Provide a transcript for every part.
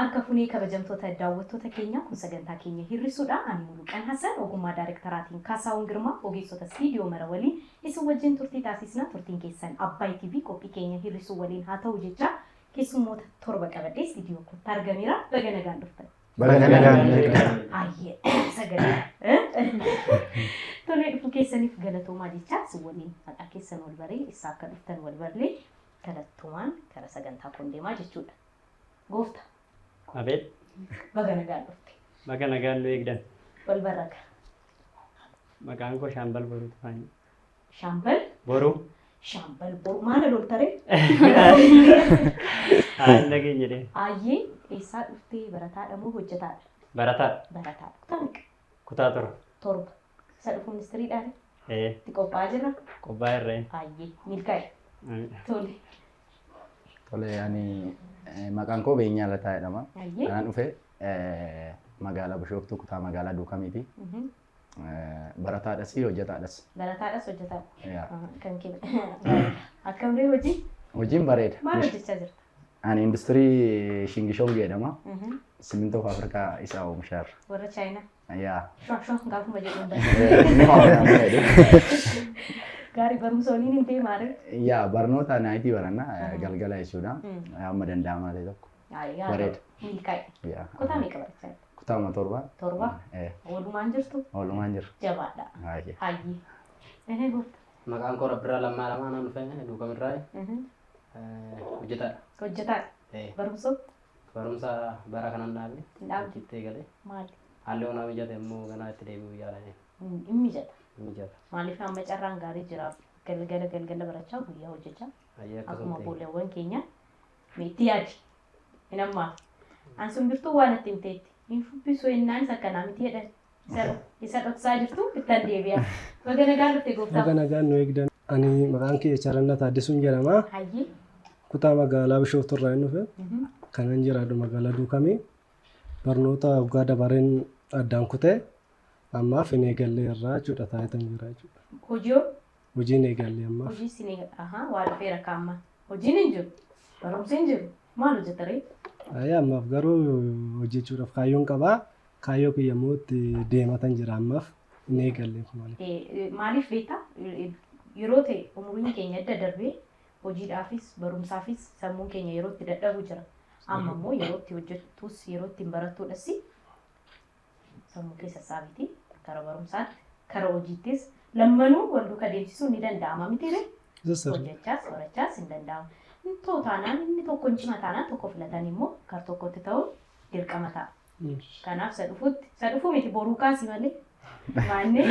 Akka funee kabajamtoota daawwattoota keenya kun sagantaa keenya hir'isuudha. Ani Muluqan Hasan ogummaa daayirektaraatiin Kaasaawwan Girmaa ogeessota istiidiyoo mara waliin isin wajjin turtii taasisna. Turtiin keessan Abbaay TV qophii keenya hir'isuu waliin haa ta'u jecha keessummoota torba qabadhee istiidiyoo kootti argameera. Baga nagaan dhuftan. Baga nagaan. Ayyee sagalee. Tolee dhufuu keessaniif galatoomaa jecha isin waliin maqaa keessan wal baree isaa akka dhuftan wal barlee galatoomaan gara sagantaa kun deemaa jechuudha. Goofta. Abet. Baga nagaan dhufte. Baga nagaan nu eegdan. Wal baraka. Maqaan koo Shaambal Boruu Tufaanii. Shaambal. Boruu. Shaambal Boruu maal loltare? Haal nageen jedhee. Ayyee eessaa dhuftee barataadha moo hojjetaadha? Barataadha. Barataadha. Kutaa meeqa? Kutaa torba. Torba. Isa dhufu ministiriidhaan? Itti qophaa'aa jirra? Qophaa'aa irree. Ayyee milkaa'e. Tole. Tole ani maqaan koo Beenyaa Lataa jedhama. Kanaan dhufe magaalaa Bishooftuu kutaa magaalaa Duukamiiti. Barataadhas hojjetaadhas. Barataadhas hojjetaadha. Kan kee akkamii hojii? Hojiin bareeda. Maal hojjechaa jirta? Ani industirii Shingishong jedhama. Simintoo Afrikaa isa oomishaa jirra. Warra Chaayinaa? Yaa. Shoo gaafuma jedhuun bara. Gaarii barumsa waliin hin deemaa jirre? Yaa barnoota naayitii baranna galgala jechuudha. Amma danda'amaa ta'e tokko. Bareeda. Milkaa'e. Kutaa meeqa barachaa jirta? Kutaama torba. Torba? Oolumaan jirtu? Oolumaan jirra. Jabaadha. Hayyee. Ehee goofta. Maqaan koo Rabbiraa Lammaa Lamaa naan dhufe Duukamirraa hojjetaadha. Hojjetaadha. Barumsa? Barumsa bara kanan dhaabne. Dhaabne. Jittee galee. Maali? Haalli onaa mijate immoo ganaa itti deebi'uu yaalame. Hin mijata. Mijata. Maaliif amma carraan gaarii jira galgala barachaa guyyaa hojjechaa. Akkuma boolewwan keenya meetti yaadi. Hin ammaa. An simbirtuu waan itti himteetti. Hin fubbisu ennaan isa akkanaa miti jedhan. Isa dhoksaa jirtu bittan deebi'a. Baga nagaan dhufte gooftaa. Baga nagaan nu eegdan. Ani maqaan kee Charannaa Taaddisuun jedhama. Hayyee. Kutaa magaalaa Bishooftuu irraa hin dhufe. Kanan jiraadhu magaalaa Duukamii. Barnoota waggaa dabareen addaan kutee ammaaf hin eegallee irraa jechuudha taayitan jira jechuudha. Hojii? Hojiin eegallee ammaaf. Hojii sin eegallee. Waa dhufeera kaamma. Hojiin hin jiru. Barumsi hin jiru. Maal hojjetaree? Ammaaf garuu hojjechuudhaaf kaayyoon qabaa. Kaayyoo kiyya immoo itti deematan jira ammaaf hin eegalleef maaliif. Maaliif beektaa? Yeroo ta'e umuriin keenya adda darbee hojiidhaafis barumsaafis sammuun keenya yeroo itti dadhabu jira. Amma immoo yeroo itti hojjettus yeroo itti barattuudhas sammuu keessa saabitii karaa barumsaatti karaa hojiittis lammanuu wal duukaa deemsisuun ni danda'ama mitiire? Hojjechaas barachaas hin danda'amu. Inni taanaan inni tokko hin cima taanaan tokko filatan immoo kar tokkotti ta'uun dirqama ta'a. Kanaaf isa dhufuu miti boruu kaasii malee maannee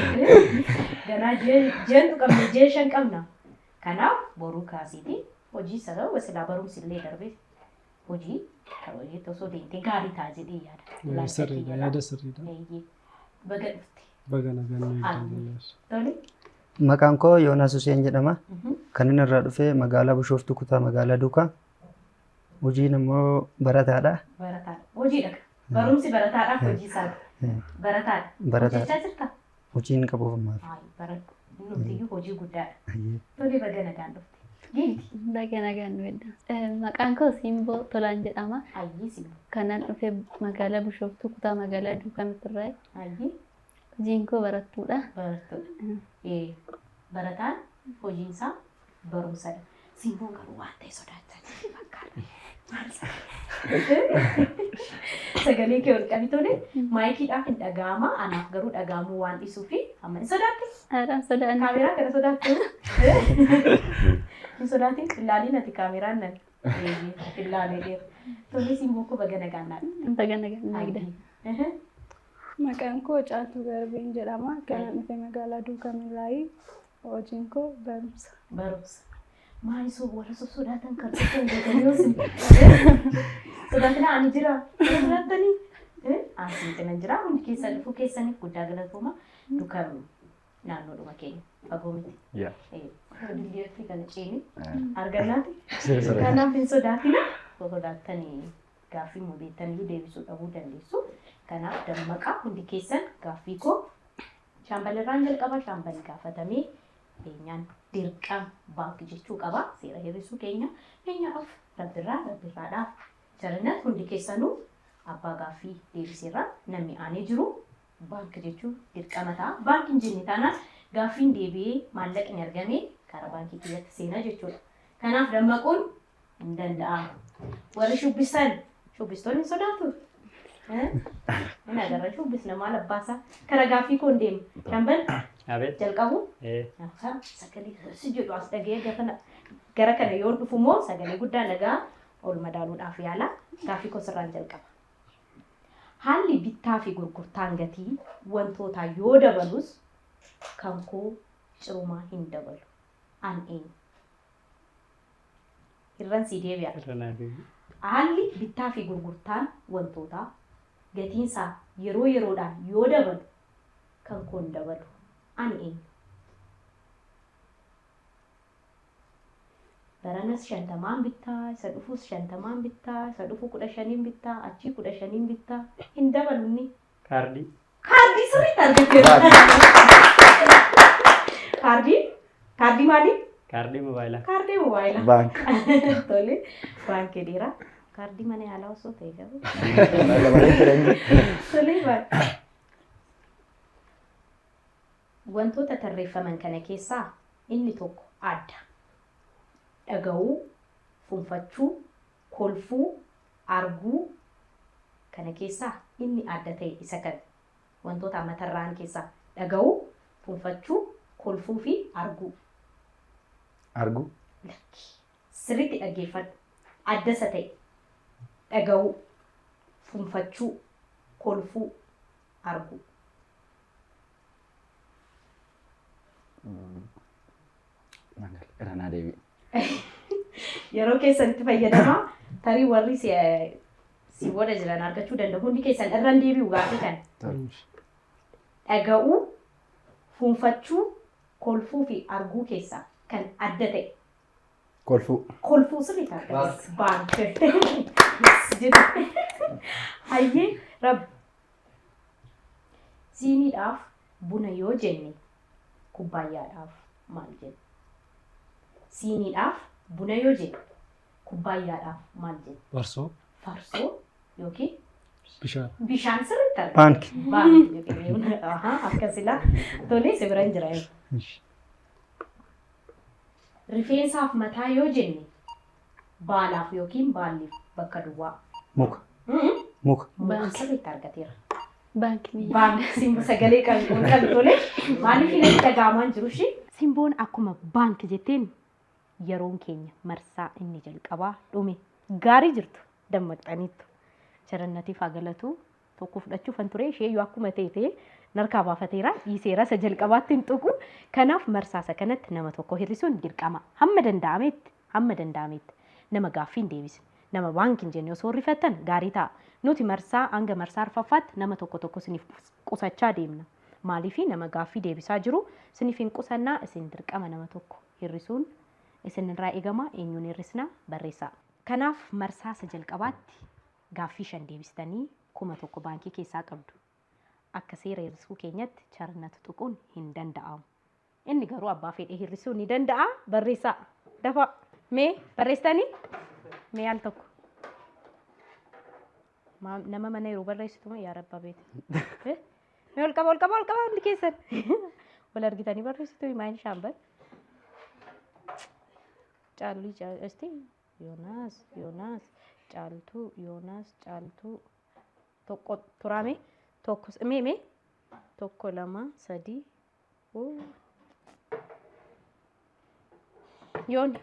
ganaa jeentu qabna jeeshan qabna. Kanaaf boruu kaasiiti hojii isa ta'u wasilaa barumsi illee darbee hojii kan hojiitti osoo deemtee gaarii ta'a jedhee yaada. Sirriidha yaada sirriidha. Baga dhufte. Baga nagaan nu eegdan. Tole. Maqaan koo Yoonaas Hussein jedhama. Kan inni irraa dhufe magaalaa Bishooftuu kutaa magaalaa Duukaa. Hojiin immoo barataadha. Barataadha. Hojiidha. Barumsi barataadhaaf hojii isaati. Barataadha. Hojjechaa jirta? Hojiin qabuuf ammaaf. Baradhu. Nuti hojii guddaadha. Tole baga nagaan dhufte. Baga nagaan nu eegdan. Maqaan koo Simboo Tolaan jedhama. Ayyee Simboo. Kanan dhufe magaalaa Bishooftuu kutaa magaalaa Duukamitti. Ayyee. Hojiin koo barattuudha. Barattuudha. Barataan hojiin isaa barumsadha. Simboon garuu waan ta'e sodaachaa jirti fakkaata. Sagalee kee ol qabi tole maayikiidhaaf hin dhaga'ama. Anaaf garuu dhaga'amuu waan dhiisuufi amma ni sodaatte? Haadhaan sodaanne. Kaameraa kana sodaatte? Hin sodaatin ilaaliin ati kaameraan nan ilaalee dheera. Tole Simboo koo baga nagaan naadha. Baga nagaan naagda. Maqaan koo Caaltuu Garbeen jedhama. Kanan dhufe magaalaa Duukamirraa. Hojiin koo barumsa. Barumsa. Maali warra sodaatan kan tokkoon godhanii osin. Sodaatina ani jira. Sodaattanii. Asiin cina jira. Hundi keessa dhufuu keessaniif guddaa galatooma. Duukam naannoodhuma keenya. Fagoo miti. Dilliirri kana ceeni. Argannaati. Kanaaf hin sodaatina. Sodaattanii gaaffii mudeettanii deebisuu dhabuu dandeessu. Kanaaf dammaqaa hundi keessan gaaffii koo shaambalirraan jalqaba shaambali gaafatamee keenyaan dirqama baankii jechuu qaba. Seera hir'isuu keenya keenyaaf rabbirraadhaaf jarannat hundi keessanuu abbaa gaaffii deebiseerra namni aanee jiru baankii jechuun dirqama ta'a. Baankiin jenne taanaan gaaffiin deebi'ee maallaqni argamee karaa baankii keessatti seenaa jechuudha. Kanaaf dammaquun hin danda'amu. Warri shubbistoonni hin sodaatu. Inni agarra shubbisna maal abbaasaa karaa gaaffii koon deema. Shambal Abeet. jalqabu sagalee si jedhu as dhagee gara kana yoo dhufu moo sagalee guddaa lagaa ol madaaluudhaaf yaala gaaffii koo sirraan jalqaba. Haalli bittaa fi gurgurtaan gatii wantootaa yoo dabalus kan koo cirumaa hin dabalu. An eenyu? Irraan sii deebi'a. Haalli bittaa fi gurgurtaan wantootaa gatiinsaa yeroo yeroodhaan yoo dabalu kan koo hin dabalu. An eenyu? Baranas 50 bittaa, isa dhufus 50 bittaa, isa dhufu 15 bittaa, achii 15 bittaa hin dabalunni. Kaardii. Kaardii sirriitti argateera. Kaardii maali? Kaardii mobaayilaa. Kaardii mobaayilaa. Baank. Tole baankii dhiiraa. Kaardii mana yaalaa osoo ta'e gabu. Tole baay'ee. Wantoota tarreeffaman kana keessaa inni tokko adda. Dhaga'uu, funfachuu, kolfuu, arguu kana keessaa inni adda ta'e isa kan wantoota matarraan keessaa dhaga'uu, funfachuu, kolfuu fi arguu. Arguu. Sirriitti dhaggeeffadhu. Adda isa ta'e dhaga'uu, funfachuu, kolfuu, arguu. Irranaa deebi'i. Yeroo keessanitti fayyadamaa tarii warri si booda jiran argachuu danda'u. Hundi keessan irraan deebi'u gaaffii kana. Dhaga'uu, funfachuu, kolfuu fi arguu keessaa kan adda ta'e. Kolfuu. Kolfuu sirriitti argates. Baankii. Hayyee rabbi. Siiniidhaaf buna yoo jenne kubbaayyaadhaaf maal jenna? Siiniidhaaf buna yoo jenne kubbaayyaadhaaf maal jenna? Farsoo. Farsoo yookiin Bishaan. bishaan sirriitti argama. Baanki. Baankii. Akkasila tolee si bira hin jira. Rifeensaaf mataa yoo jenne baalaaf yookiin baalliif bakka duwwaa. Muka. Muka. Muka sirriitti argateera. Baankii. Simbo sagalee kan tolee maaliif hin dhaga'amaan jiru shi? Simboon akkuma baankii jetteen yeroon keenya marsaa inni jalqabaa dhume gaarii jirtu dammaqxaniittu. Jarannatiif hagalatu tokko fudhachuuf an ture ishee yoo akkuma ta'e narkaa baafateera dhiiseera isa jalqabaatti hin tuqu. Kanaaf marsaasa kanatti nama tokko hir'isuun dirqama. Hamma danda'ametti nama gaaffii hin deebisne. Nama baankiin jenne osoo rifattan gaarii ta'a. Nuti marsaa hanga marsaa arfaffaatti nama tokko siniif qusachaa deemna. Maaliif nama gaaffii deebisaa jiru siniif hin qusannaa isin dirqama nama tokko hir'isuun isin irraa eegama eenyuun hir'isna barreessaa. Kanaaf marsaasa jalqabaatti gaaffii 5 deebistanii 1,000 baankii keessaa qabdu. Akka seera hir'isuu keenyatti charnatu tuquun hin danda'amu. Inni garuu abbaa fedhee hir'isuu ni danda'a barreessaa. Dafa mee barreessitanii mee al tokko. Nama mana yeroo barreessitu moo yaa rabbaa beete. Mee ol qaba hundi keessan. Wal argitanii barreessitu maayini shaambal. Caalii caalesti Yoonaas caaltuu tokko turame tokko mee tokko 2 3 yoon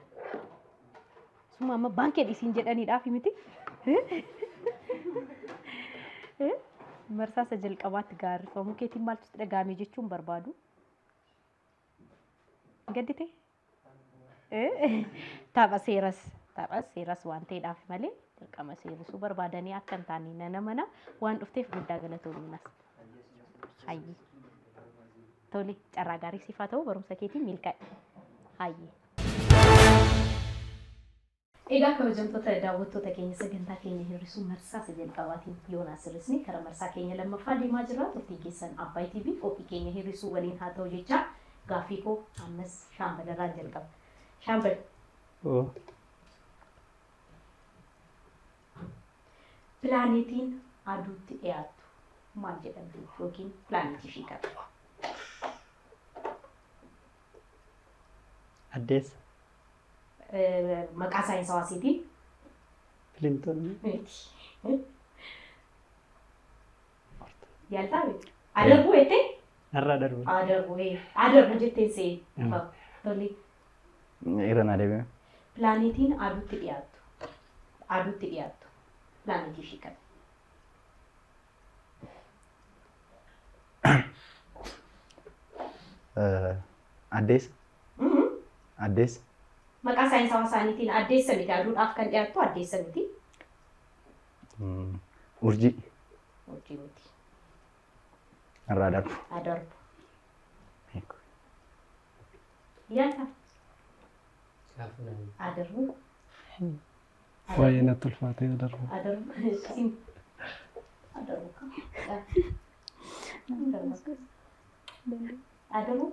suma amma baankii dhisiin jedhaniidhaaf miti. Marsaasa jalqabaatti gaarrifamuu keetiin maaltu dhagahame jechuun barbaadu. Gaddite? Tapha seeras waan ta'eedhaaf malee dirqama seerisuu barbaadanii akka hin taane nama waan dhufteef guddaa galatoominas. Hayyee. Tole carraa gaarii siif haa ta'u barumsa keetiin milkaa'e. Hayyee. Egaa kabajamtoota daawwattoota keenya sagantaa keenya hir'isuu marsaasa jalqabaatiin Yoonaas hir'isni karaa marsaa keenya lammaffaa deemaa jira. Turtii keessan Abbaay TV qophii keenya hir'isuu waliin haa ta'u jecha gaaffii koo ammas shaambalarraan jalqaba. Shaambal. Pilaanetiin aduutti dhiyaattu maal jedhamti yookiin pilaanetii ishii qaba. Addeessa. Maqaa saayinsawaasiitiin Pilintoon. yaaltaa beektu. Adarbu jettee? Har'a darbu. Adarbu jettee see. Tole. Irra na deebi'e. Pilaanetiin aduutti dhiyaattu. Aduutti dhiyaattu. Pilaanetii ishii qaba. Addeessa. Addeessa. Maqaa saayinsawaa isaaniitiin addeessa miti aduudhaaf kan dhiyaattu addeessa miti. Urjii. Urjii miti. Irraa darbu. Adarbu. Yaaltaa? Adarbu. Baay'ee natti ulfaatee adarbu. Adarbu. Adarbu kam? Adarbu.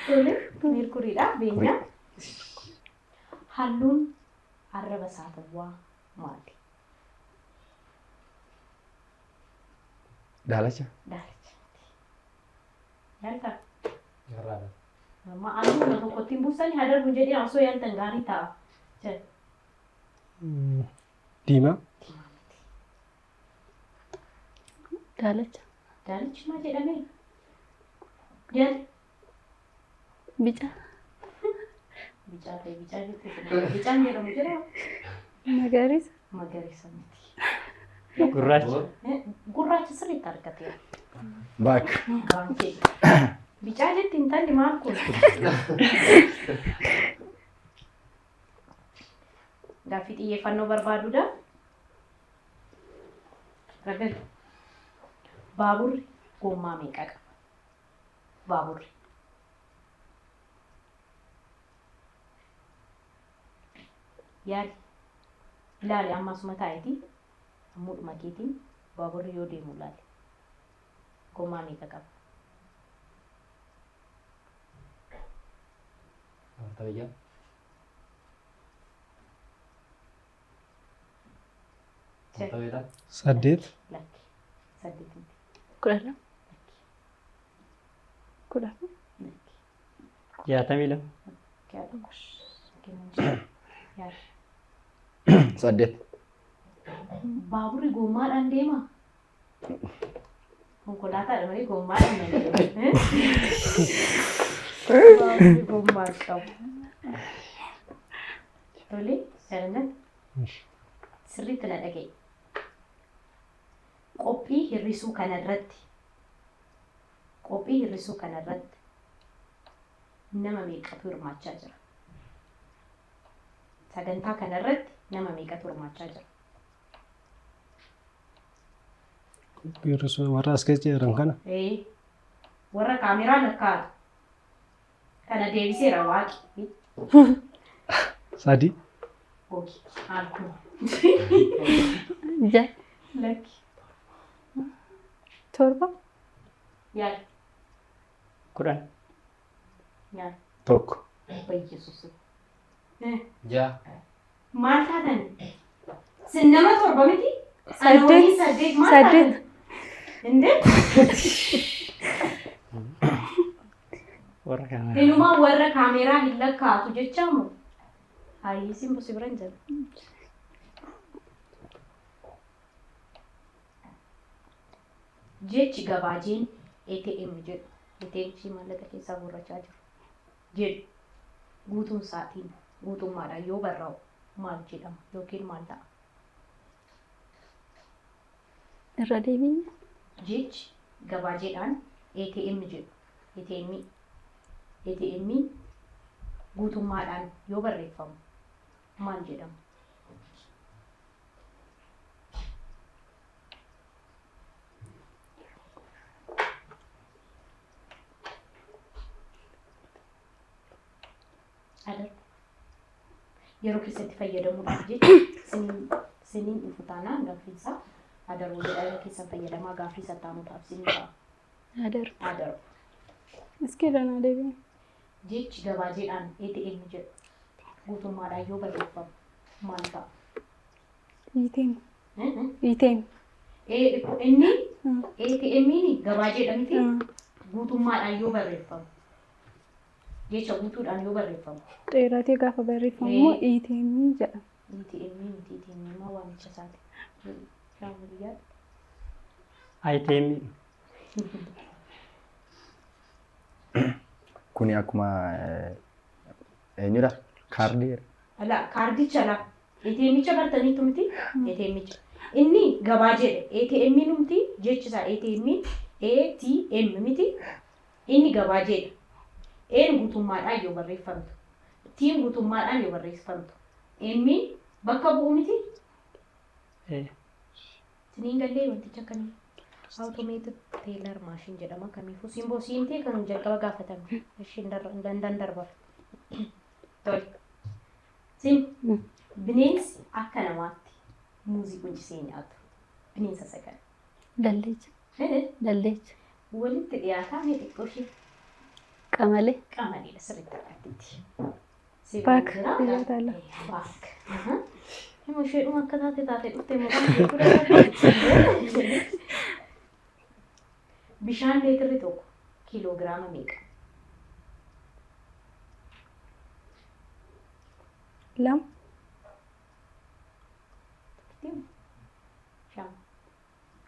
Tole, Meerkuriidha, beenyaa. Halluun arraba saatawwaa maali? Daalacha. Daalacha. Yaaltaa? Garraadha. Amma halluu tokkotti hin buusanii adarbu jedhee osoo yaaltan gaarii ta'a. Diimaa. Daalacha. Daalachi maal jedhamee? Jaal. Bica. Bicaa ta'e bicaa jettee bicaan jedhamu jira. Magariisa. Magariisa miti. Gurraacha. Gurraacha sirriitti argateera. Baak. Baankee. Bicaa jetti intalli maal kun? Gaaffii xiyyeeffannoo barbaaduudha. Ragal. Baaburri gommaa meeqa qaba? Baaburri. Yaali. Ilaali amma asuma taa'itii. Ammuudhuma keetiin baaburri yoo deemu ilaali. Gommaa meeqa qaba? Tabiyyaa. Tabiyyadha. Saddeet. Lakki. Saddeet miti. 12. 10. Lakki. 62. Yaala. Kennan jira. Yaala. Saddeet. Baaburri gommaadhaan deema. Konkolaataadha malee gommaadhaan hin deemu. Baaburri gommaa qabu. Tole, sadannan sirriitti na dhaga'i. Qophii hir'isuu kanarratti nama meeqatu hirmaachaa jira? Sagantaa kanarratti nama meeqatu hirmaachaa jira? Warra as keessa jiran kana. Warra kaameraa lakkaa'atu. Kana deebiseera waaqi. Sadii. Gogi. Alkuun. Ja. Lakki. 7. Yaala. 10. Yaala. Tokko. Bayyesuus. Ja'a. Maal taatan? Sin nama torba miti? Saddeet. Saddeet maal Saddeet. taatan? Indee? Warra kaameraa. Inumaa warra kaameraa hin lakkaa'atu jechaa moo? Hayyisiin busi bira hin jiru. Jechi gabaajeen ATM jedhu. ATM maallaqa keessaa guurrachaa jiru. Jedhu guutuun saatiin guutummaadhaan yoo barraa'u maal jedhama yookiin maal ta'a? Irra deebiin. Jechi gabaajeedhaan ATM jedhu. ATM guutummaadhaan yoo barreeffamu maal jedhama? Yeroo keessatti fayyadamuudhaaf jecha siniin dhufu taanaan gaaffiinsaa adaruu jedhama keessan fayyadamaa gaaffii sattaanuudhaaf sinii ta'a. Adaruu. Iski danaa deebiin. Jechi gabaajeedhaan ATM jedhu guutummaadhaan yoo barreeffamu maal ta'a? Iteen. Iteen. Inni ATM'n gabaa jedhamti guutummaadhaan yoo barreeffamu. Jecha guutuudhaan yoo barreeffamu. Dheeratee gaafa barreeffamu immoo iteen jedhama. ATM'n maa waamicha isaati. Shaamuriyaa. Ayiteemii. Kuni akkuma eenyudha? Kaardii. Ala kaardicha la. ATM'icha bartaniitu miti? ATM'icha. Inni gabaa jedhe ATM'n miti jechisaa ATM'n ATM miti inni gabaa jedhe. Een guutummaadhaan yoo barreeffamtu. Tiin guutummaadhaan yoo barreeffamtu. Emmi bakka bu'u miti? Siniin gallee wanticha akkanii. Automated teelar maashin jedhama kamiifuu simboo siimtee kan jalqaba gaafatame ishiin dandan darbar. Tole. Sim bineensi akka namaatti muuzii qunchisee nyaatu. Bineensa sagal. Dalleecha. Dalleecha. Walitti dhiyaataa mee xiqqoo ishee. Qamalee. Qamalee sirriitti argattitti. Baak biyyootala. Baak. Himo isheedhuma akka taate dhuftee maqaan bishaan leetirri tokko kiiloogiraama meeqa? Lama.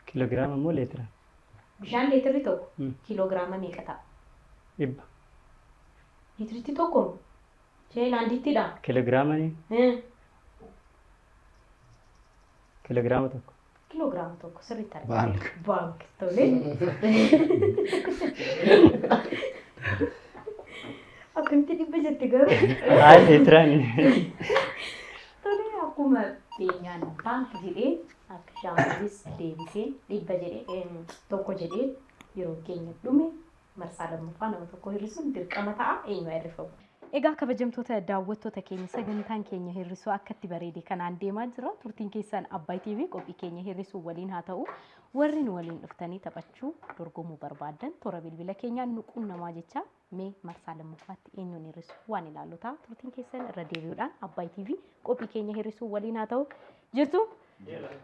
Kiloogiraama moo leetira? Bishaan leetirri tokko kiiloogiraama meeqa ta'a? 100. Liitiritti tokko sheelaandittidha. Kiloogiraama ni? Kiloogiraama tokko. Kiloogiraama tokko sirriitti argina. Baank. Baank tole. Akkamitti dhibba jetti garuu? Hayi leetiraani. Tole akkuma beenyaan baank jedhee akka shaamaris deebisee dhibba jedhee tokko jedhee yeroo keenya dhume marsaa lammaffaa nama tokko hir'isuun dirqama ta'a eenyu hir'ifamu. Egaa kabajamtoota daawwattoota keenya sagantaan keenya hir'isuu akkatti bareede kanaan deemaa jira. Turtiin keessan Abbaay TV qophii keenya hir'isuu waliin haa ta'u warri nu waliin dhuftanii taphachuu dorgomuu barbaadan toora bilbila keenyaan nuquun namaa jecha mee marsaa lammaffaatti eenyuun hir'isu waan ilaallu ta'a. Turtiin keessan irra deebi'uudhaan Abbaay TV qophii keenya hir'isuu waliin haa ta'u jirtu.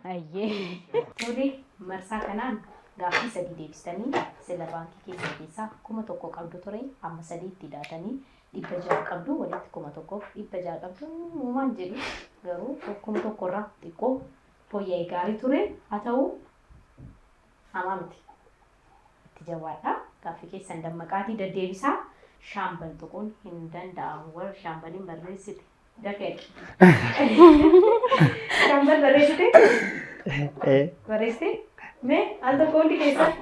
Ayyee. Tole marsaa kanaan gaaffii sadii deebistanii sila baankii keessaa 1,000 qabdu ture amma 3 itti daatanii 600 qabdu walitti 1,600 qabdu uumaan jedhu garuu 1,000 irraa xiqqoo fooyya'ee gaarii ture haa ta'u hamaa miti itti jawaadha gaaffii keessan dammaqaatii deddeebisaa shaambal tuquun hin danda'amu warra shaambaliin barreessite dafee shaambal barreessite barreessite mee al tokko hundi keessan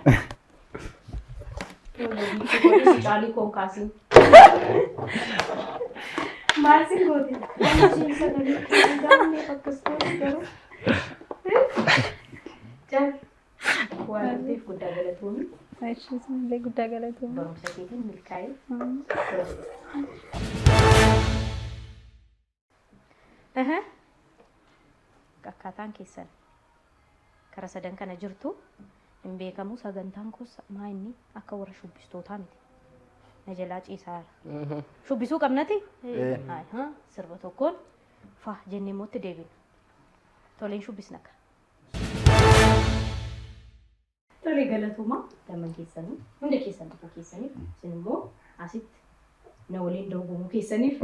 caalii koon kaasiin maal sin goote isheen sagalee gaamne akkasumas garuu jaal waan dhufeef guddaa galatoomii Aishiis illee guddaa galatoomii. barumsa keetiin milkaa'ee akkaataan keessan kara sadan kana jirtu hin beekamu sagantaan kun maa inni akka warra shubbistootaa miti. Na jalaa ciisaa shubbisuu qabnati? Sirba tokkoon fa jennee mootti deebina. Toleen shubbisna ka. Tolee galatuma laman keessanii hunda keessan tokko keessaniif isin immoo asitti na waliin dorgomuu keessaniif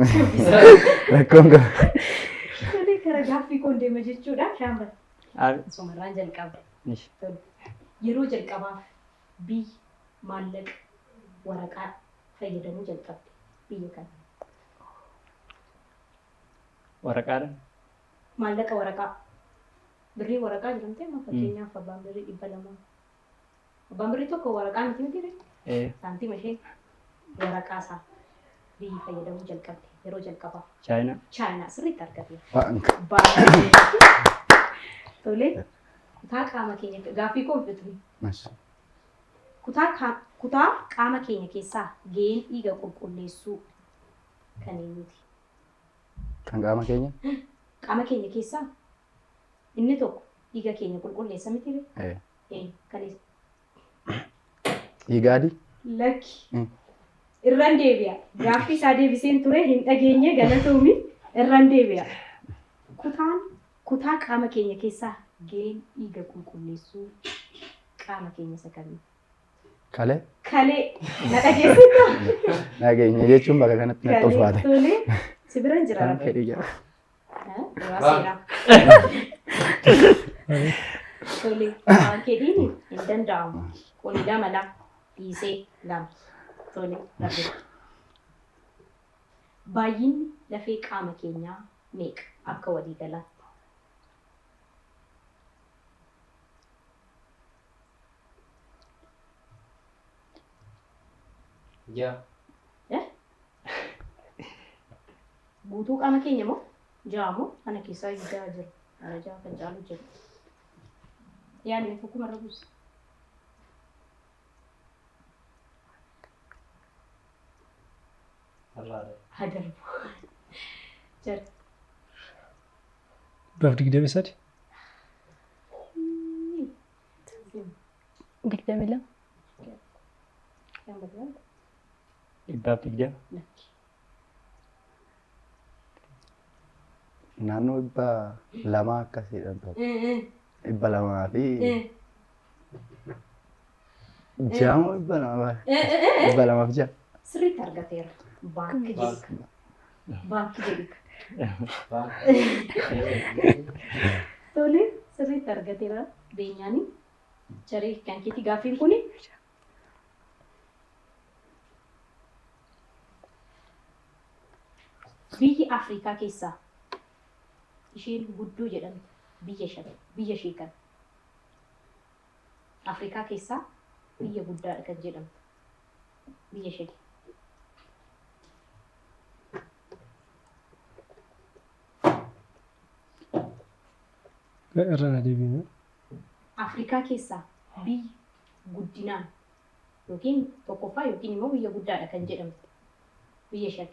Rakkoon qaba. tolee kara gaaffii koon deema jechuudha shaambal. Aabe. Somarraan jalqaba. Nish. Yeroo jalqabaaf biyyi maallaqa waraqaa fayyadamuu jalqabde biyya kana. Waraqaadha. Maallaqa waraqaa birrii waraqaa jedhamtee amma fakkeenyaaf abbaan birrii 200. Abbaan birrii tokko waraqaa miti miti saantima ishee waraqaa isaa biyyi fayyadamuu jalqabde yeroo jalqabaaf. Chaayinaa. Chaayinaa sirriitti argate. Baank. Tolee kutaa qaama keenya gaaffii koo fixu. Mas. Kutaa qaama keenya keessaa ga'een dhiiga qulqulleessuu kan eenyuti? Kan qaama keenya? Qaama keenya keessaa inni tokko dhiiga keenya qulqulleessa miti? Kaleessa. Dhiiga adii? Lakki. Irraan deebi'a. Gaaffii isaa deebiseen ture hin dhageenye galatoomi irraan deebi'a. Kutaan Kutaa qaama keenya keessaa gaheen dhiiga qulqulleessuu qaama keenya isa kamii? Kalee? Kalee na dhageessita? Nageenya jechuun bakka kanatti natti ulfaate. Tolee si bira hin jira. Kan fedhii jira. Tolee waan kedhiin hin danda'amu. Kun lama dhiisee lama. Tolee darbee. Baay'inni lafee qaama keenyaa meeqa akka walii galaatti? Ja. Guutuu qaama keenya moo ja'a moo ana keessaa ja'a jira. Ana ja'a kan caalu jira. Yaadni tokkuma irra buusa. Hadarbu. Jira. Dhibbaaf 23. 22. Yang betul. Dhibbaaf 20. Naannoo 200 akkasiidhaan ta'u. 200 fi ja'a moo 200? 200 fi ja'a. Sirriitti argateera. Baanki jedhika. Baanki jedhika. Tole sirriitti argateera beenyaani. Jaree kan keetii gaaffiin kuni. Biyyi Afrikaa keessaa isheen guddoo jedhamtu biyya ishee kan Afrikaa keessaa biyya guddaadha kan jedhamtu biyya ishee. Irra na deebiin. Afrikaa keessaa biyyi guddinaan yookiin tokkoffaa yookiin immoo biyya guddaadha kan jedhamtu biyya ishee.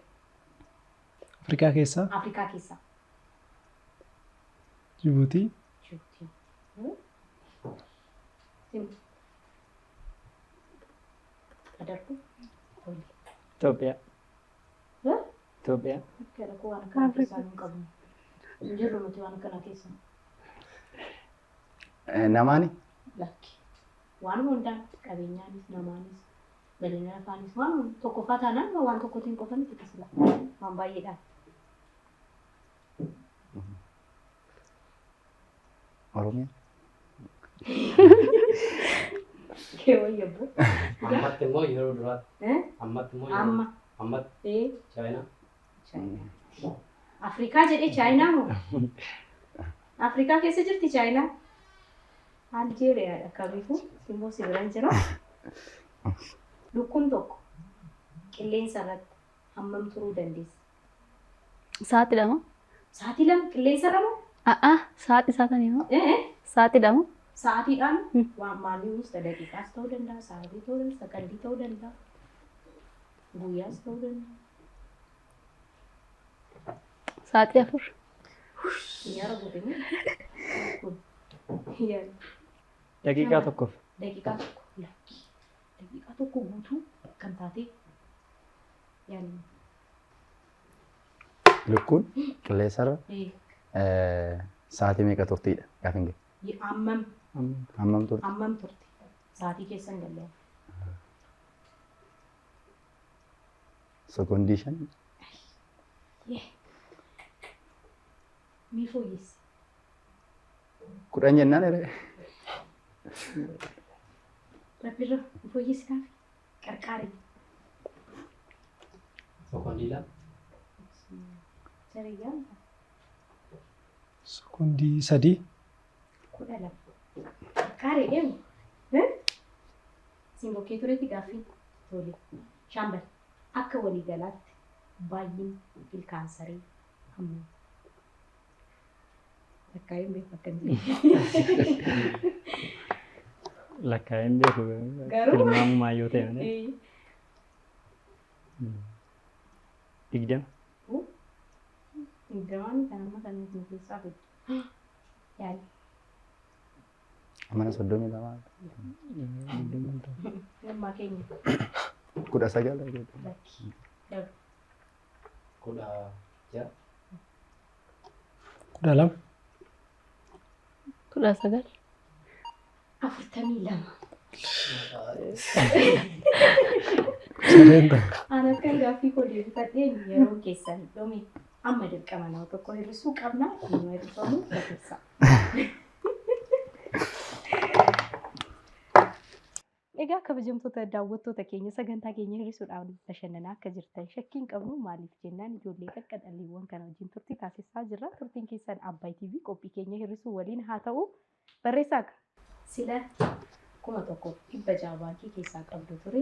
Afrikaa keessaa? Afrikaa keessaa. Jibuutii. Jibuutii. Adarbu. Itoophiyaa. Itoophiyaa. Kira kau anak anak kesan kamu. Jujur nuti waan kana kesan. Namaani? Laki. Waan hundaan qabeenyaanis namaanis bal'ina afaanis waan tokko faataanaan waan tokkotiin qofan itti kasila. Waan baay'eedhaan. Oromiyaa? Keewwayya bu. Ammatti immoo yeroo duraatti. Ammatti immoo yeroo. Amma. Ammatti. Chaayinaa. Chaayinaa. Afrikaa jedhee Chaayinaa moo? Afrikaa keessa jirti Chaayinaa? Aljeeriyaadha kamiifuu immoo si biraan jira. Lukkuun tokko qilleensa irratti hammam turuu dandeessa? Sa'aatii lama. Sa'aatii lama qilleensa irra moo? Sa'aatii saatanii moo? Sa'aatii lama. Sa'aatiidhaan waan maaliinis daqiiqaas ta'uu danda'a, sa'aatii ta'uu danda'a, sakandii ta'uu danda'a, guyyaas ta'uu danda'a. Sa'aatii 4. Nyaara godhanii. Daqiiqaa tokkoof. Daqiiqaa tokko lakki. Daqiiqaa tokko guutuu kan taate yaani. Lukkuun qilleensarra sa'aatii meeqa turtiidha gaafin ga'e? Hammam turti? Hammam turti? Sa'aatii keessa hin galle. Sekondii 5? Mi fooyyessi. 10 jennaan ere. Rabbirra fooyyessi kaafi qarqaari. Sekondii lama. Jariyaan. Sekondii 3. 12. Qarqaari deemu. Simbokkee turetti gaaffii tole. Shaambal akka waliigalaatti baay'inni ilkaan saree hammam? Lakkaa'een beeku akkamii? Lakkaa'een beeku tilmaamumaa yoo ta'e malee. 20. Iddoon kan amma kan nuti keessaa fidu. Yaali. Mana 32. Lammaa keenya. 19. Lakki. 10 ja. 12. kudha sagal. Afurtamii lama. Sadeenta. Ana kan gaaffii koo deebifadheen yeroo keessan dhumi amma dirqama nama tokko hir'isuu qabna inni hir'ifamu barreessa. Egaa kabajamtoota daawwattoota keenya sagantaa keenya hir'isuudhaaf bashannanaa akka jirtan shakkiin qabnu maaliif jennaan ijoollee qaqqaxalliiwwan kana wajjin turtii taasisaa jirra. Turtiin keessan Abbaay TV qophii keenya hir'isuu waliin haa ta'u barreessaa sila 1,600 baankii keessaa qabdu ture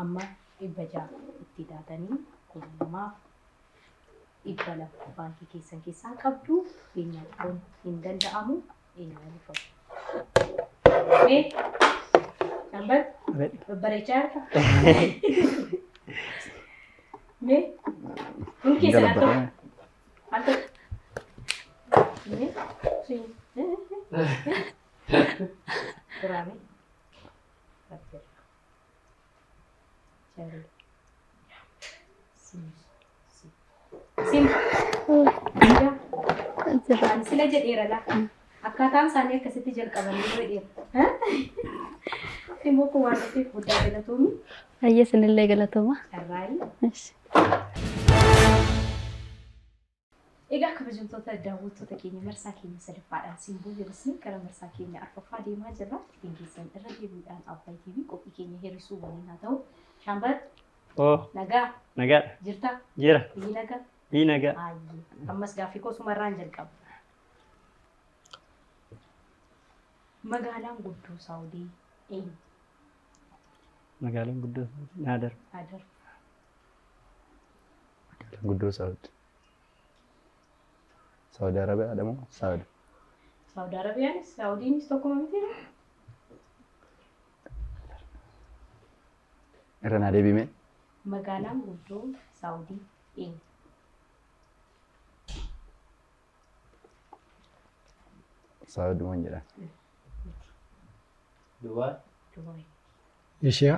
amma 600 itti daatanii 2,200 baankii keessaa qabdu beenyaan hin danda'amu eenyuun ifamu. Nambat berberacara. Ne? Mungkin satu. Atau ne? Si. Berani. Cari. Sim. Sim. Ya. Sila jadi rela. Akkaataan isaanii akkasitti jalqabanii jedheera. Immoo kun waan dhufeef guddaa galatoomii. Ayyee sinillee galatooma. Carraayi. Egaa kabajamtoota daawwattoota keenya marsaa keenya sadaffaadhaan simboo jirisni gara marsaa keenya arfaffaa deemaa jirra. Ittiin keessan irra deebiidhaan Abbaay TV qophii keenya hir'isuu waliin haa ta'u. Shaambar. Nagaa. Nagaa. Jirta. Jira. Biyyi nagaa. Biyyi nagaa. Ayyee. Ammas gaaffii koo sumarraan jalqaba. Magaalaan guddoo Saawudii eenyu? Magaalaan guddoo Naadar. Naadar. Magaalaan guddoo Saawud. Saudi Arabia ada moo? Saudi. Saudi Arabiyaanis Saawudiinis tokkuma miti. Irra naa deebime. Magaalaan guddoo Saawudii eenyu? Saudi moo jedha? Dubai. Dubai. Asia.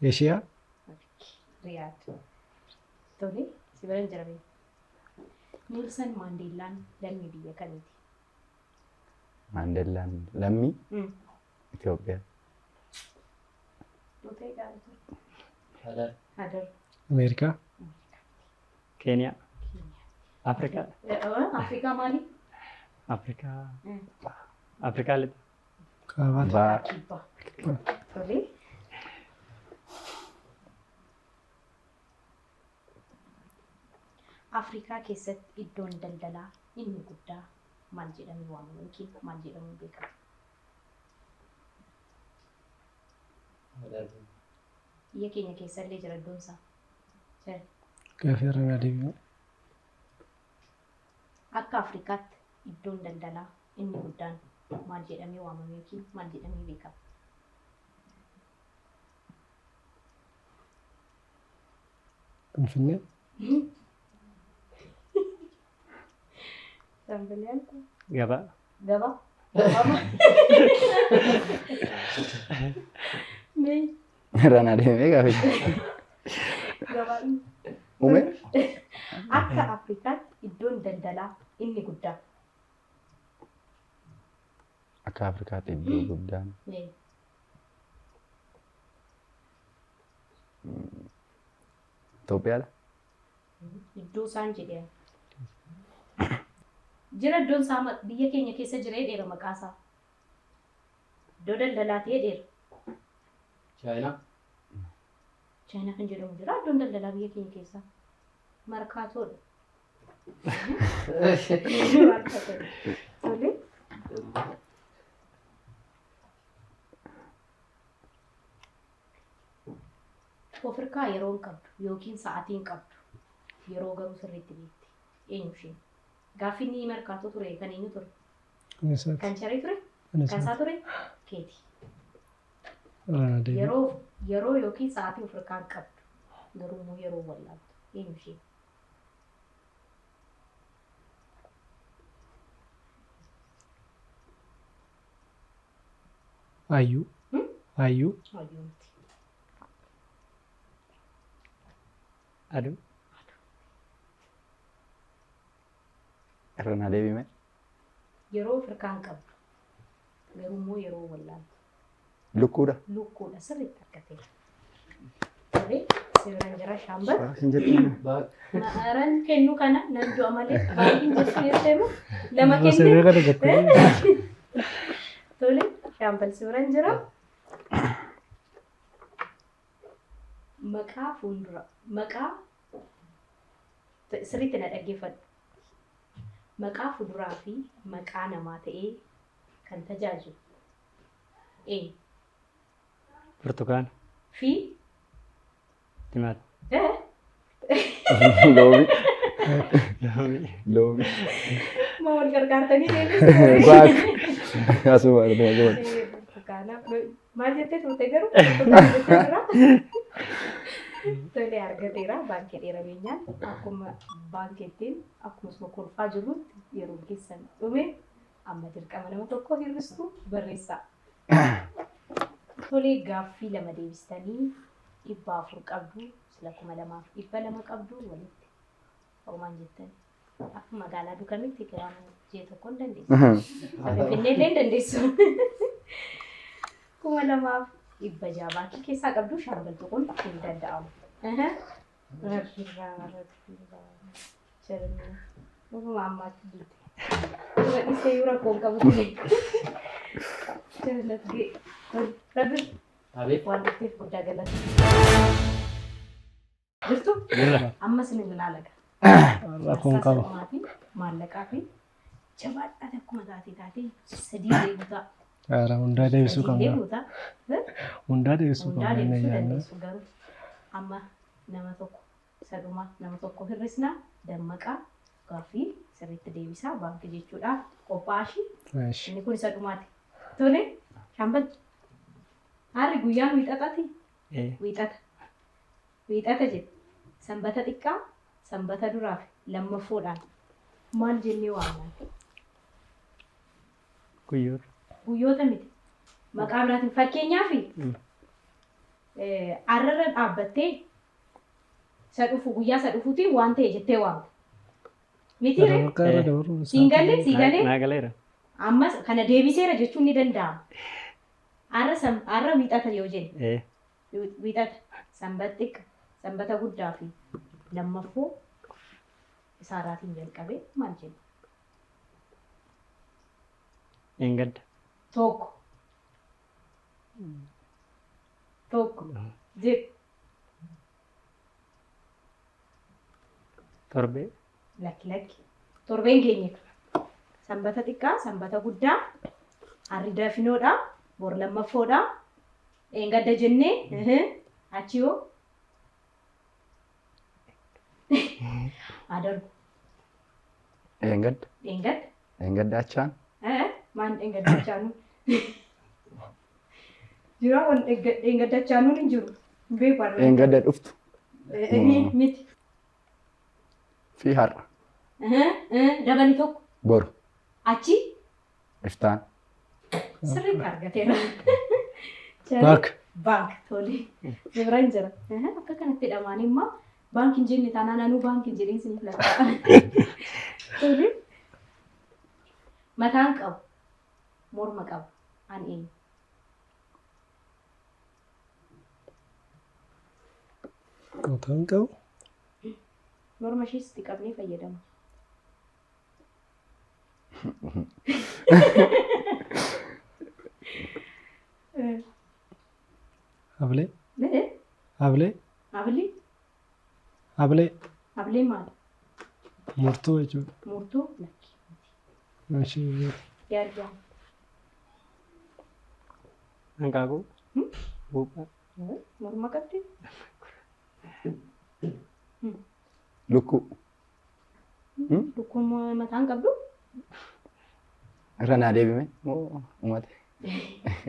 Asia. Riyadh. Tole, si biran jirabe. Nelson Mandelaan lammii biyya kamiiti? Mandelaan lammii Itoophiyaa. Dotee gaaritu. Hadar. Hadar. Amerika. Kenya. Afrika. Afrika maali? Afrika. Afrika lixa. Kaabaa. Kibba. Tole. Afrikaa keessatti iddoon daldalaa inni guddaa maal jedhamee waamamu yookiin maal jedhamuun beekama? Biyya keenya keessa illee jira iddoon isaa. Gaaffii irra naa deebime. Akka Afrikaatti iddoon daldalaa inni guddaan maal jedhamee waamamu yookiin maal jedhamee beekama? Finfinnee. Dambalian. Gabaa. Gabaa. Gabaa. Mee. Irra naa deebime gaaffii. Gabaa. Uume? Akka Afrikaatti iddoon daldalaa inni guddaa. Akka Afrikaatti iddoo guddaan. Itoophiyaadha? Iddoo isaan jedhee. Jira iddoon isaa biyya keenya keessa jira jedheera maqaa isaa. Iddoo daldalaa ta'ee dheera. China. China kan jedhamu jira iddoon daldalaa biyya keenya keessa. Markaatoodha. Tole. Ofirkaa yeroo hin qabdu yookiin sa'aatii hin qabdu. Yeroo garuu sirriitti beekti. Eenyu isheen? Gaaffii ni markaatoo ture kan eenyu ture? Kan sharii ture? Kan isaa ture? Keeti. Yeroo yookiin sa'aatii ofirkaa hin qabdu. Garuu immoo yeroo wallaaltu. Eenyu isheen? Ayyuu. Ayyuu. Ayyuu miti. Aduu. Irra naa deebime. Yeroo ofirkaa hin qabdu. Garuu immoo yeroo wallaan Lukkuudha. lukkuudha sirriitti argateera. Tolee sirna jira shaambal. Hin jettiin. Maaran kennu kana nan du'a malee baay'een jettu jetteemu lama Siree kana kenne. jettee. Tolee shaambal sirna jira. Maqaa fuuldura maqaa sirriitti na dhaggeeffadhu. Maqaa fuuduraa fi maqaa namaa ta'ee kan tajaajilu. Burtukaana. Fi Timaata. Loomi. Loomii. Loomi. ma wal gargaartanii deebisu. Baak. Asuma argaa. Burtukaana maal jettee turte garuu burtukaana jetteera. Tolee argateera baankii dheerameenyaan akkuma baankeettiin akkuma kolfaa jirrutti yeroo keessan dhume amma dirqama nama tokko hir'istuu barreessaa. Tolee gaaffii lama deebistanii 400 qabdu sila 2,200 qabdu walitti horumaan jettanii. Akkuma magaalaa dukamitti giraama jee tokko hin dandeessu. Finfinnee illee hin dandeessu. 2,600 baankii keessaa qabdu shaambal tuquun hin danda'amu. Ammaatti duute. Isee yoo rakkoon qabu ture. Rabbi Abeet. waan dhufteef guddaa galata. Jirtu? Ammas ni ilaalaga. Rakkoon qaba. Maallaqaa fi jabaadhaan akkuma taatee sadii deebitaa. Gaara hundaa deebisuu qabna. Deebitaa. Hundaa deebisuu Hundaa qabna. deebisuu Inni dandeessu garuu amma nama tokko sadumaa nama tokko hir'isnaa dammaqaa gaaffii sirriitti deebisaa baankii jechuudhaaf qophaa'ashi. yaanna. Inni kun isa dhumaati. Tole shaambal harri guyyaan wiixataati. Wiixata. Wiixata jedhu sanbata xiqqaa sanbata duraa fi lammaffoodhaan maal jennee waamnaan? Guyyoota. Guyyoota miti. Maqaa biraatiin fakkeenyaaf arrarra dhaabbattee isa dhufu guyyaa isa dhufuutiin waan ta'e jettee waamta. Miti siingalee siingalee Naa galeera. ammas kana deebiseera jechuun ni danda'ama. Arra wiixata yoo jenne wiixata sanbata xiqqa sanbata guddaa fi lammaffoo isaaraatiin jalqabee maal jenna? Engadda. Tokko. Tokko. Jedhu. Torbee. Lakki. Torbeen keenya. Sanbata xiqqaa, sanbata guddaa, harri dafinoodha, bor lammaffoodha. Engadda jennee achi yoo adarbu. Engadda. Engadda. Engadda achaan. Maan engadda achaanuu? Jira waan engadda achaanuun hin jiru. Beeku har'a. Engadda dhuftu. Miti. Fi har'a. Dabali tokko. Boru. Achi Iftaan. sirriitti argateera. Baak. Baank tole. Biraan jira. Akka kanatti hidhamaan immoo baankiin jenne taanaan anuu baankiin jedheen isiniif laata. Tole. Mataan qabu. Morma qabu. An eenyu. Mataan qabu. Morma ishees itti qabnee fayyadama. Hablee. Lee? Hablee. Abli? Hablee. Ablee maali? Murtuu jechuudha. Murtuu lakki. Ishee Yaaddaa. Hanqaaquu. Buuphaa. Morma qabdi? Lukkuu. Lukkuun mataan qabdu? Irra naa deebime moo uumate?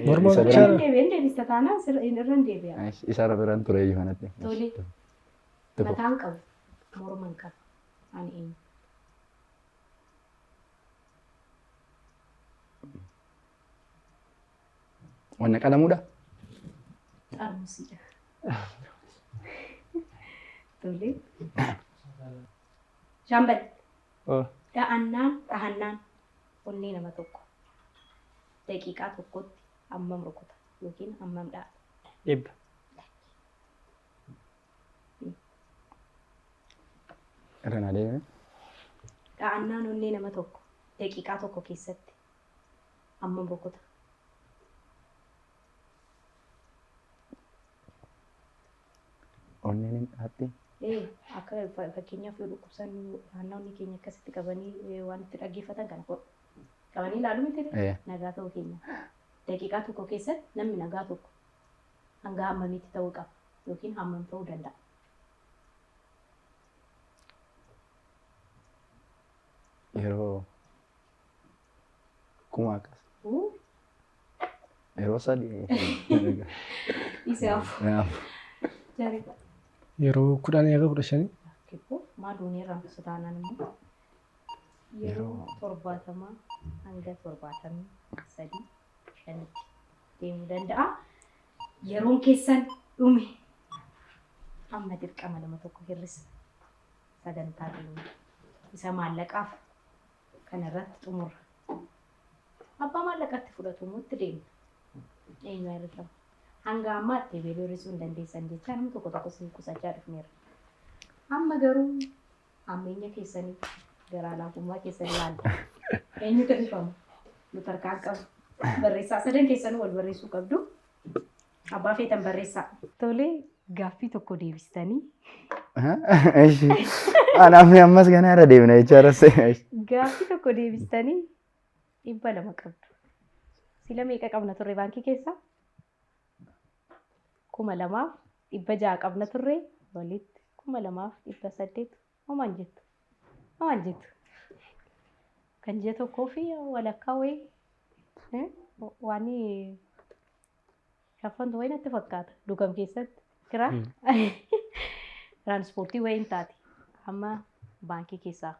Morma Isa bichaa. biraan- Deebi'een deebista taanaan irra hin deebi'a. Isa irra biraan ture iyyuu kanatti. Tole. Tokko. Mataan qabu. Morma hin qabu. Ani eenyu? Wanna qalamuudha? Xaarmusiidha. Tole. Shaambal. Oo. Dhahannaan onnee nama tokko. daqiiqaa tokkotti hammam rukuta yookiin hammam dha'a? dhibba. Irra na deeme. Dha'annaan onnee nama tokko daqiiqaa tokko keessatti hammam rukuta? Onneen hin dhaatti. Akka fakkeenyaaf yoo dhukkubsan naannoo keenya akkasitti qabanii waan itti dhaggeeffatan kana qabanii ilaaluu miti nagaa ta'uu keenya. Daqiiqaa tokko keessatti namni nagaa tokko hanga hammamiitti ta'uu qaba yookiin hammam ta'uu danda'a? Yeroo kuma akkas. Yeroo sadii. Isaaf. Yeroo 10 Kippo maaluun irraan sotaanaan immoo yeroo 70 hanga 73 deemuu danda'a. Yeroon keessan dhume amma dirqama nama tokko hir'isa sagantaa keenya isa maallaqaaf kanarratti xumurra. Abbaa maallaqatti fudhatu immoo itti deemna. Eenyu hir'isa? Hanga ammaatti beeloo hir'isuu hin dandeessan jecha namni tokko tokko si qusachaa dhufneera. Amma garuu ammeenya keessanii garaa laafummaa keessanii laalla. Eenyutu hir'ifama? Nuti harkaan qabu. Barreessaa sadan keessanuu wal barreessuu qabdu. Abbaa feetan barreessaa. Tolee gaaffii tokko deebistanii. Anaafni ammas ganaa irra deemna jechaadha. Gaaffii tokko deebistanii 200 qabdu. Sila meeqa qabna turre baankii keessaa? 2,600 qabna turre walitti 2,800 homaan jettu. Homaan jettu. Kan jee tokkoo fi walakkaa wayii waan shaffantu wayii natti fakkaata. Dukam keessatti kiraa tiraanspoortii wayii hin taate. Amma baankii keessaa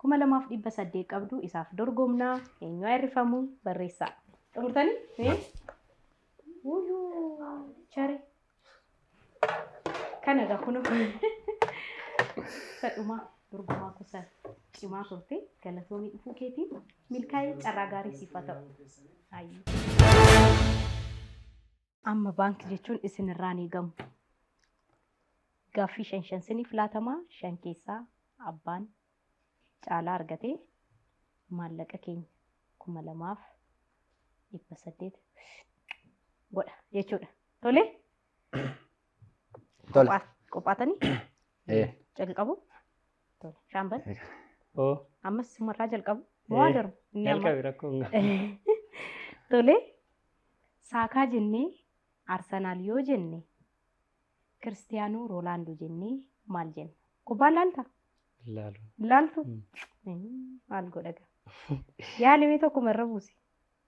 2,800 qabdu isaaf dorgomnaa eenyu hir'ifamu barreessaa. Xumurtanii? Chare. Kana gaa kun sadhumaa dorgomaa kuusaa cimaa turte galatoomii dhufuu keetiin milkaa'ee carraa gaarii siif haa ta'u. Amma baankii jechuun isinirraan eegamu. Gaaffii 5 siniif laatamaa 5 keessaa abbaan caalaa argatee maallaqa keenya 2,800 godha jechuudha. Tolee? Qophaatanii? Jalqabu? Tole. Shaambal? Ammas sumarraa jalqabu? Moo darbu? Jalqabi rakkoo hin Tole. Saakaa jennee Arsenaal yoo jenne Kiristiyaanoo Roolaandoo jennee maal jenna? Kubbaa laalta? Laaltu? Maal godha gaa? Yaalimee tokkuma irra buuse?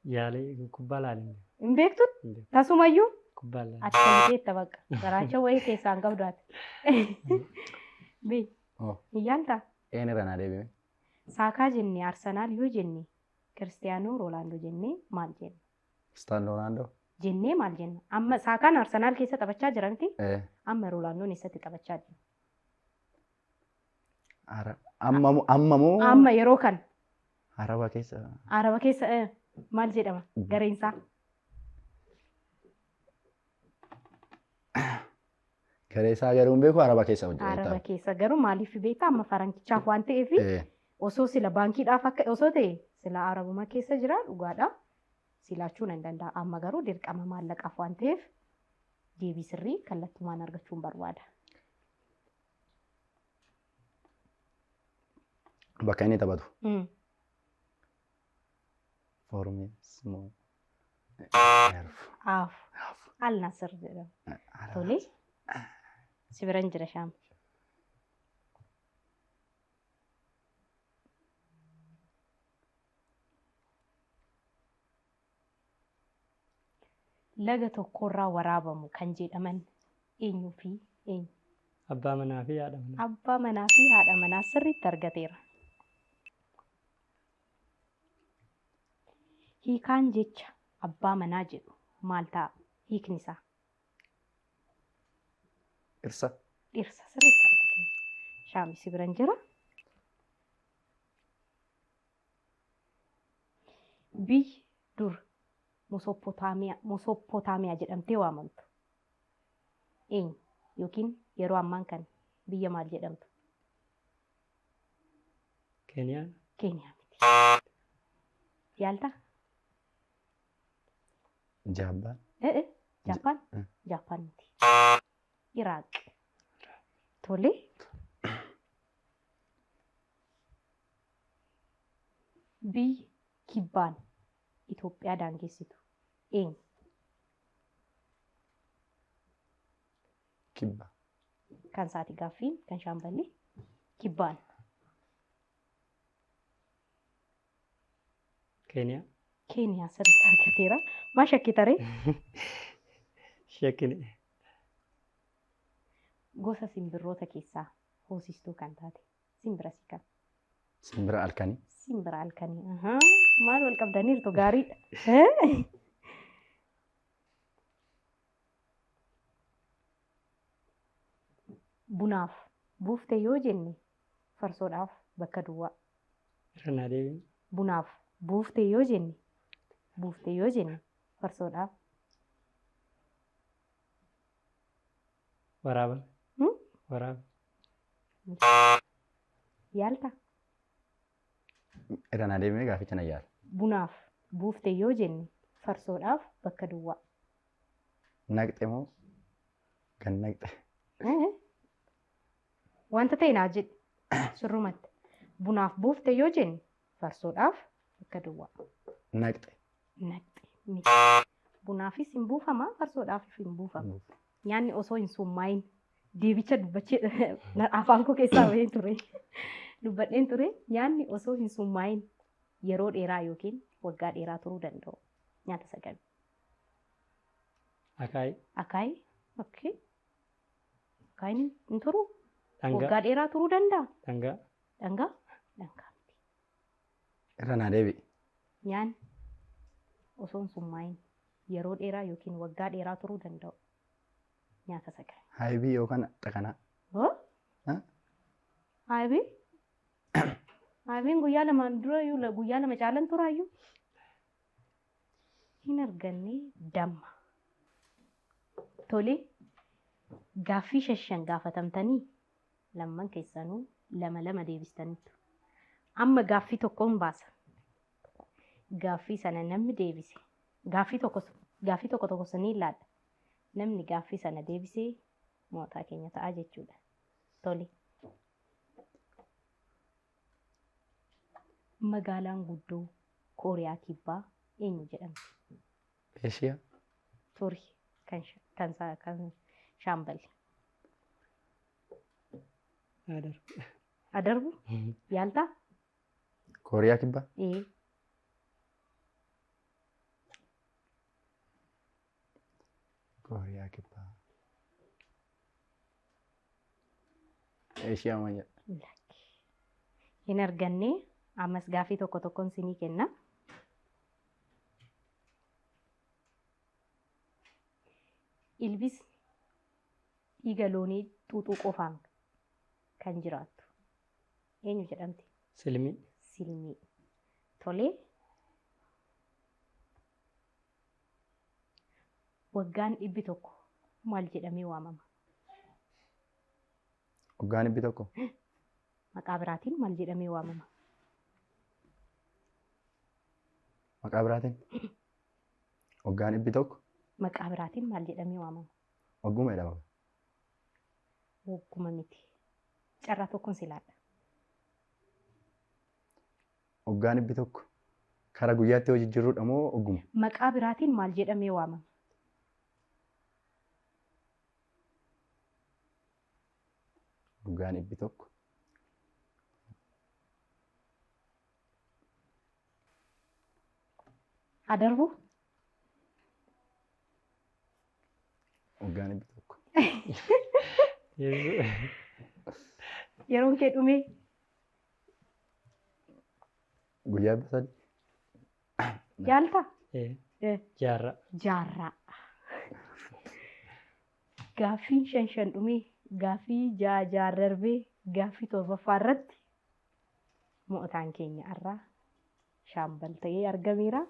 Yaalee kubbaa laalin. Hin beektu? Tasumayyuu? Kubbaa laalin. Ati kan jeetta bakka. Garaacha wayii keessaan qabdu ati. Bee. Hin yaaltaa? Een irra naa deebime. Saakaa jennee Arsenaal yoo jenne Kiristiyaanoo Roolaandoo jennee maal jenna? Kiristiyaanoo Roolaandoo? Jennee maal jenna? Amma Saakaan Arsenaal keessa taphachaa jira miti? Amma Roolaandoon eessatti taphachaa jira? Amma moo? Amma yeroo kan? Araba keessa. Araba keessa maal jedhama gareensaa? Gareessaa garuu hin beeku Araba keessa hojjeta. Araba keessa garuu maaliif beektaa amma farankichaaf waan ta'eef osoo sila baankiidhaaf akka osoo ta'e sila Arabuma keessa jira dhugaadha. Silaachuu nan danda'a. Amma garuu dirqama maallaqaaf waan ta'eef deebii sirrii kallattumaan argachuun barbaada. Bakka inni taphatu. Formii Al Nasr jedhama. Tole. Si biran jira shaam. Laga tokkorraa waraabamu kan jedhaman eenyuu fi eenyu? Abbaa manaa fi haadha manaa. Abbaa manaa fi haadha manaa sirriitti argateera. Hiikaan jecha abbaa manaa jedhu maal ta'a? Hiikni isaa? Dhirsa. Dhirsa sirriitti argateera. Shaamii si biran jira. Biyyi dur Mesopotamiyaa jedhamtee waamamtu. Eenyu yookiin yeroo ammaan kana biyya maal jedhamtu? Keeniyaan. Keeniyaa miti. Yaalta? Jaappaan. Jaappaan? Jaappaan miti. Iraaq. Tole. Biyyi kibbaan Itoophiyaa daangeessitu eenyu? Kibba. Kan saati gaaffiin kan shaamballi kibbaan. Keeniyaa. Keeniyaa sirriitti argateera. Maa shakkitare? Shakkine. Gosa simbirroota keessaa hoosistuu kan taate simbira si kam? Simbira halkanii. Simbira halkanii. Maal wal qabdaniirtu gaariidha. Bunaaf buufte yoo jenne farsoodhaaf bakka duwwaa. Irra deebiin. Bunaaf buufte yoo jenne farsoodhaaf. Waraaban. Waraaban. Yaalta? Irra deemee gaaficha na yaala. Bunaaf buufte yoo jenne farsoodhaaf bakka duwwaa. Naqxe moo gan naqxe? Wanta ta'e naa jedhe sirrumatti. Bunaaf buufte yoo jenne farsoodhaaf bakka duwwaa. Naqxe. Naqxe miti. Bunaafis hin buufamaa farsoodhaafis hin buufamu. Nyaanni osoo hin summaayin deebicha dubbachee afaan koo keessaa bahee ture. Dubbadheen ture nyaanni osoo hin summaayin yeroo dheeraa yookiin waggaa dheeraa turuu danda'u. Nyaata sagal. Akaayii. Akaayii? Okkee. Akaayiin hin turuu? Dhangaa. Waggaa dheeraa turuu danda'a? Dhangaa. Dhangaa? Dhangaa miti. Irra naa deebi. Nyaanni osoo hin summaayin yeroo dheeraa yookiin waggaa dheeraa turuu danda'u. Nyaata sagal. Haayibii yookaan dhaqanaa. Haayibii? Haayibiin guyyaa lamaan dura guyyaa lama caalan turaayyuu. Hin arganne damma. Tole gaaffii shan gaafatamtanii lamman keessanuu lama deebistaniitu. Amma gaaffii tokkoon baasa. Gaaffii sana namni deebise. Gaaffii tokko sanii ilaalla. Namni gaaffii sana deebisee mootaa keenya ta'a jechuudha. Tole. Magaalaan guddoo Kooriyaa Kibbaa eenyu jedhamti? Eeshiyaa. Turi kan shaamballi. Adarbu. Adarbu? Yaaltaa? Kooriyaa Kibbaa. Kooriyaa Kibbaa. Eeshiyaa moo jedha? Hin arganne ammas gaaffii tokkoon sinii kenna. Ilbiisni dhiiga loonii xuuxuu qofaan kan jiraattu eenyu jedhamti? Silmii. Silmii. Tolee. Waggaan 100 maal jedhamee waamama? Waggaan 100. Maqaa biraatiin maal jedhamee waamama? Maqaa biraatiin? Waggaan 100. Maqaa biraatiin maal jedhamee waamama? Wagguma jedhama. Wagguma miti. Carraa tokkoon silaadha. Waggaan 100. Kara guyyaatti hojii jirrudha moo wagguma? Maqaa biraatiin maal jedhamee waamama? Waggaan 100. Adarbu? Waggaan 100. Yeroon kee dhumee? Guyyaa 3. Yaaltaa? Jaarraa. Jaarraa. Gaaffiin 5 dhumee gaaffii 6 darbee gaaffii 7ffaa irratti mo'ataan keenya irraa shaambal ta'ee argameera.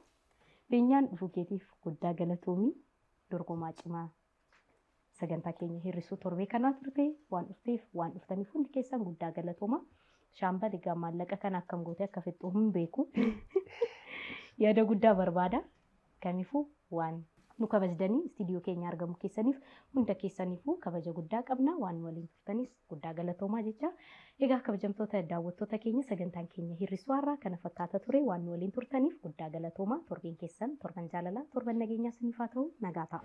Beenyaan dhufuu keetiif guddaa galatoomii dorgomaa cimaa sagantaa keenya hir'isuu torbee kanaa turte waan dhufteef waan dhuftaniif hundi keessan guddaa galatooma. Shaambal egaa maallaqa kana akkam gootee akka fixxu hin beeku. Yaada guddaa barbaada. Kamiifuu waan nu kabajdanii istiidiyoo keenya argamu keessaniif hunda keessaniifuu kabaja guddaa qabna. Waan waliin turtanis guddaa galatoomaa jecha. Egaa kabajamtoota daawwattoota keenya sagantaan keenya hir'isuu har'aa kana fakkaata ture waan nu waliin turtaniif guddaa galatoomaa. Torbeen keessan torban jaalalaa torban nageenyaa isiniif haa ta'u nagaa ta'a.